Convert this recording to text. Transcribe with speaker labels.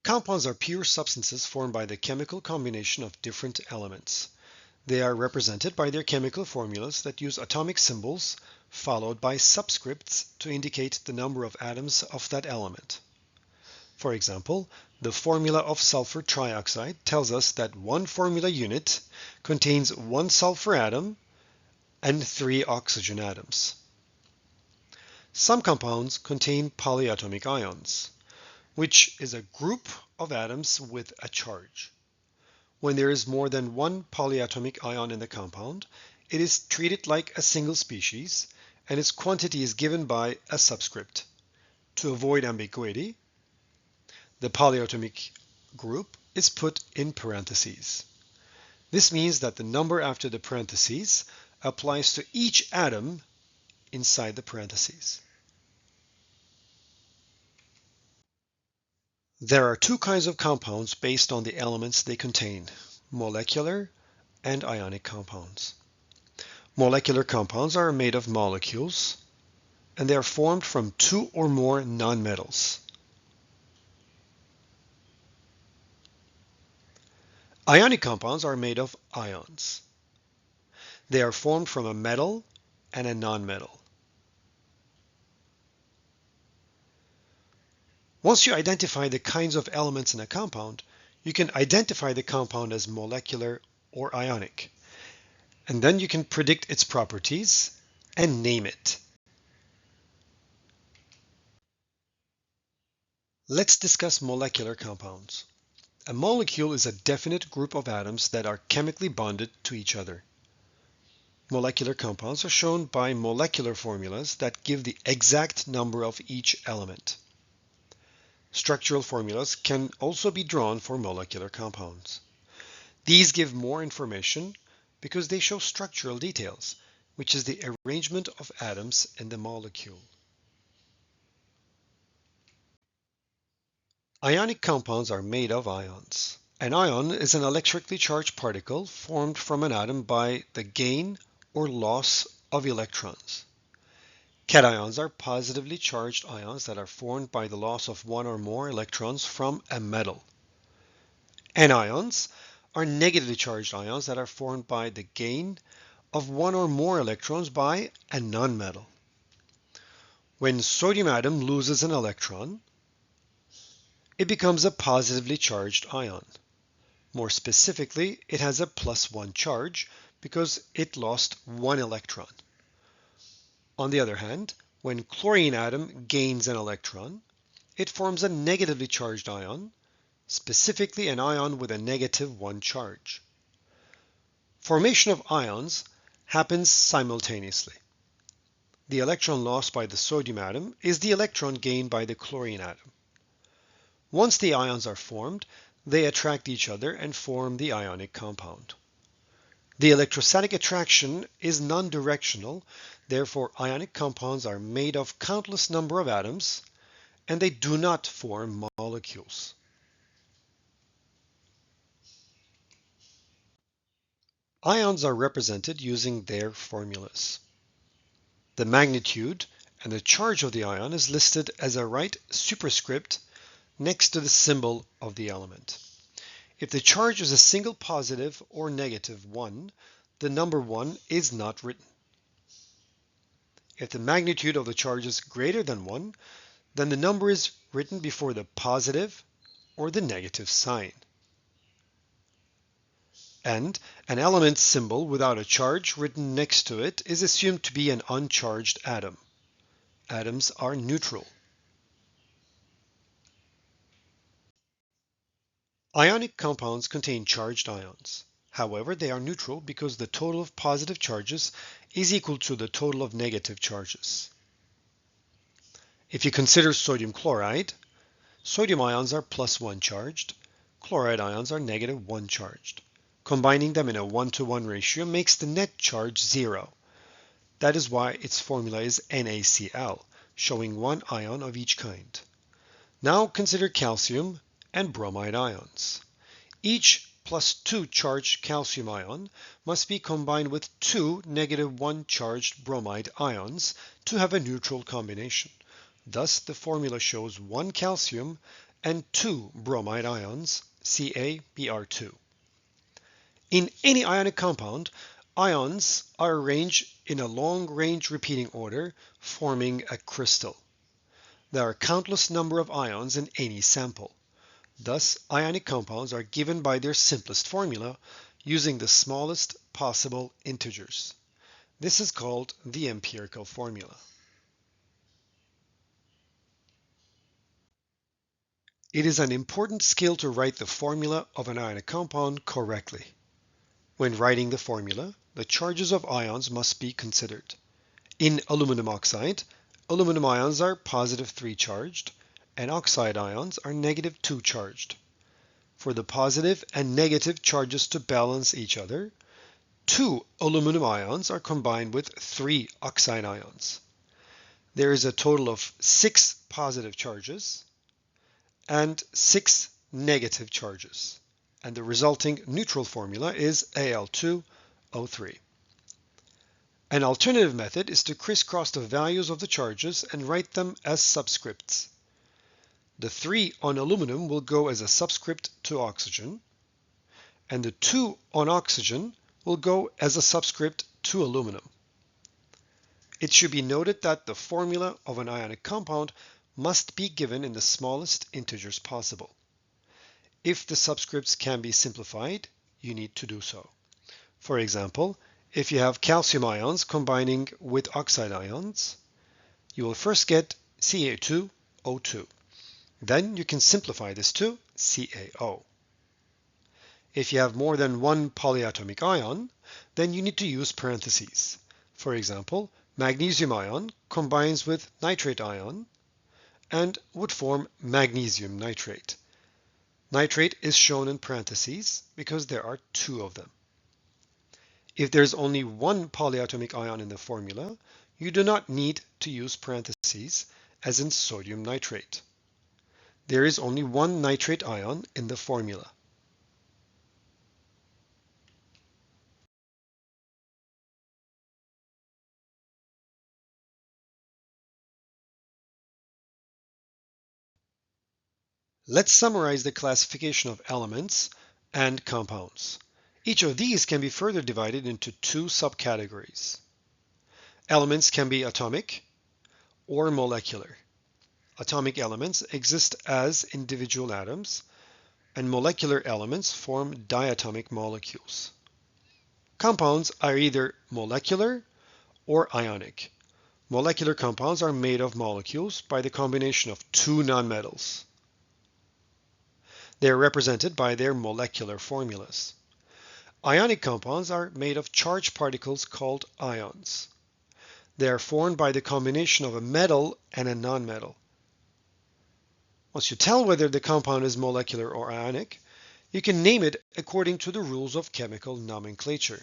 Speaker 1: Compounds are pure substances formed by the chemical combination of different elements. They are represented by their chemical formulas that use atomic symbols followed by subscripts to indicate the number of atoms of that element. For example, the formula of sulfur trioxide tells us that one formula unit contains one sulfur atom and 3 oxygen atoms. Some compounds contain polyatomic ions, which is a group of atoms with a charge. When there is more than one polyatomic ion in the compound, it is treated like a single species, and its quantity is given by a subscript. To avoid ambiguity, the polyatomic group is put in parentheses. This means that the number after the parentheses applies to each atom inside the parentheses. There are two kinds of compounds based on the elements they contain: molecular and ionic compounds. Molecular compounds are made of molecules, and they are formed from two or more nonmetals. Ionic compounds are made of ions. They are formed from a metal and a nonmetal. Once you identify the kinds of elements in a compound, you can identify the compound as molecular or ionic, and then you can predict its properties and name it. Let's discuss molecular compounds. A molecule is a definite group of atoms that are chemically bonded to each other. Molecular compounds are shown by molecular formulas that give the exact number of each element. Structural formulas can also be drawn for molecular compounds. These give more information because they show structural details, which is the arrangement of atoms in the molecule. Ionic compounds are made of ions. An ion is an electrically charged particle formed from an atom by the gain or loss of electrons. Cations are positively charged ions that are formed by the loss of one or more electrons from a metal. Anions are negatively charged ions that are formed by the gain of one or more electrons by a nonmetal. When sodium atom loses an electron, it becomes a positively charged ion. More specifically, it has a +1 charge because it lost one electron. On the other hand, when chlorine atom gains an electron, it forms a negatively charged ion, specifically an ion with a -1 charge. Formation of ions happens simultaneously. The electron lost by the sodium atom is the electron gained by the chlorine atom. Once the ions are formed, they attract each other and form the ionic compound. The electrostatic attraction is non-directional, therefore ionic compounds are made of countless number of atoms, and they do not form molecules. Ions are represented using their formulas. The magnitude and the charge of the ion is listed as a right superscript next to the symbol of the element. If the charge is a single positive or -1, the number 1 is not written. If the magnitude of the charge is greater than 1, then the number is written before the positive or the negative sign. And an element symbol without a charge written next to it is assumed to be an uncharged atom. Atoms are neutral. Ionic compounds contain charged ions. However, they are neutral because the total of positive charges is equal to the total of negative charges. If you consider sodium chloride, sodium ions are +1 charged, chloride ions are -1 charged. Combining them in a 1-to-1 ratio makes the net charge 0. That is why its formula is NaCl, showing one ion of each kind. Now consider calcium and bromide ions. Each +2 charged calcium ion must be combined with two -1 charged bromide ions to have a neutral combination. Thus, the formula shows one calcium and 2 bromide ions, CaBr2. In any ionic compound, ions are arranged in a long-range repeating order, forming a crystal. There are a countless number of ions in any sample. Thus, ionic compounds are given by their simplest formula using the smallest possible integers. This is called the empirical formula. It is an important skill to write the formula of an ionic compound correctly. When writing the formula, the charges of ions must be considered. In aluminum oxide, aluminum ions are positive 3 charged, and oxide ions are negative 2 charged. For the positive and negative charges to balance each other, 2 aluminum ions are combined with 3 oxide ions. There is a total of 6 positive charges and 6 negative charges, and the resulting neutral formula is Al2O3. An alternative method is to crisscross the values of the charges and write them as subscripts. The 3 on aluminum will go as a subscript to oxygen, and the 2 on oxygen will go as a subscript to aluminum. It should be noted that the formula of an ionic compound must be given in the smallest integers possible. If the subscripts can be simplified, you need to do so. For example, if you have calcium ions combining with oxide ions, you will first get Ca2O2. Then you can simplify this to CaO. If you have more than one polyatomic ion, then you need to use parentheses. For example, magnesium ion combines with nitrate ion and would form magnesium nitrate. Nitrate is shown in parentheses because there are 2 of them. If there's only one polyatomic ion in the formula, you do not need to use parentheses, as in sodium nitrate. There is only one nitrate ion in the formula. Let's summarize the classification of elements and compounds. Each of these can be further divided into 2 subcategories. Elements can be atomic or molecular. Atomic elements exist as individual atoms, and molecular elements form diatomic molecules. Compounds are either molecular or ionic. Molecular compounds are made of molecules by the combination of 2 nonmetals. They are represented by their molecular formulas. Ionic compounds are made of charged particles called ions. They are formed by the combination of a metal and a nonmetal. Once you tell whether the compound is molecular or ionic, you can name it according to the rules of chemical nomenclature.